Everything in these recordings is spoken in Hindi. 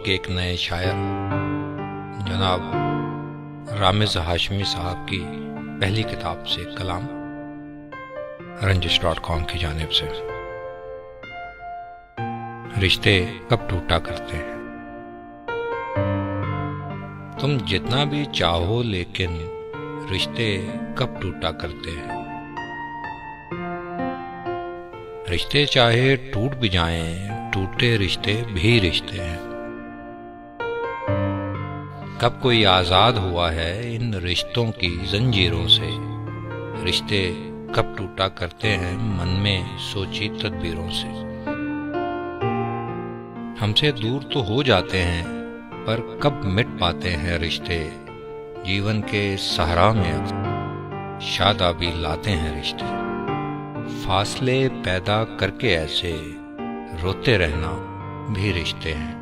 के एक नए शायर जनाब रामिज़ हाशमी साहब की पहली किताब से कलाम रंजिश.com की जानिब से। रिश्ते कब टूटा करते हैं। तुम जितना भी चाहो लेकिन रिश्ते कब टूटा करते हैं। रिश्ते चाहे टूट भी जाएं, टूटे रिश्ते भी रिश्ते हैं। कब कोई आजाद हुआ है इन रिश्तों की जंजीरों से। रिश्ते कब टूटा करते हैं मन में सोची तदबीरों से। हमसे दूर तो हो जाते हैं पर कब मिट पाते हैं रिश्ते। जीवन के सहरा में शादाबी लाते हैं रिश्ते। फासले पैदा करके ऐसे रोते रहना भी रिश्ते हैं।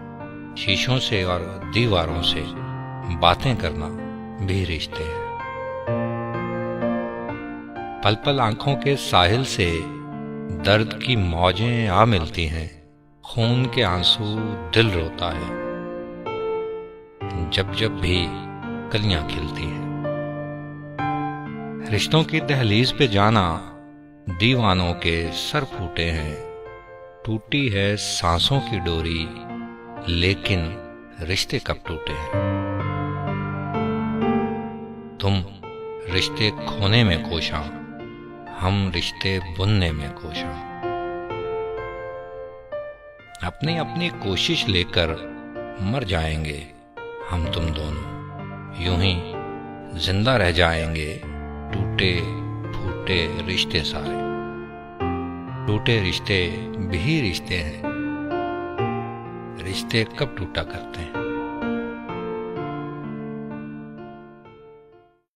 शीशों से और दीवारों से बातें करना भी रिश्ते हैं। पल पल आंखों के साहिल से दर्द की मौजें आ मिलती हैं। खून के आंसू दिल रोता है जब जब भी कलियां खिलती हैं। रिश्तों की दहलीज पे जाना दीवानों के सर फूटे हैं। टूटी है सांसों की डोरी लेकिन रिश्ते कब टूटे हैं। तुम रिश्ते खोने में कोशा, हम रिश्ते बुनने में कोशा। अपनी अपनी कोशिश लेकर मर जाएंगे हम तुम दोनों। यूं ही जिंदा रह जाएंगे टूटे फूटे रिश्ते सारे। टूटे रिश्ते भी रिश्ते हैं। रिश्ते कब टूटा करते हैं।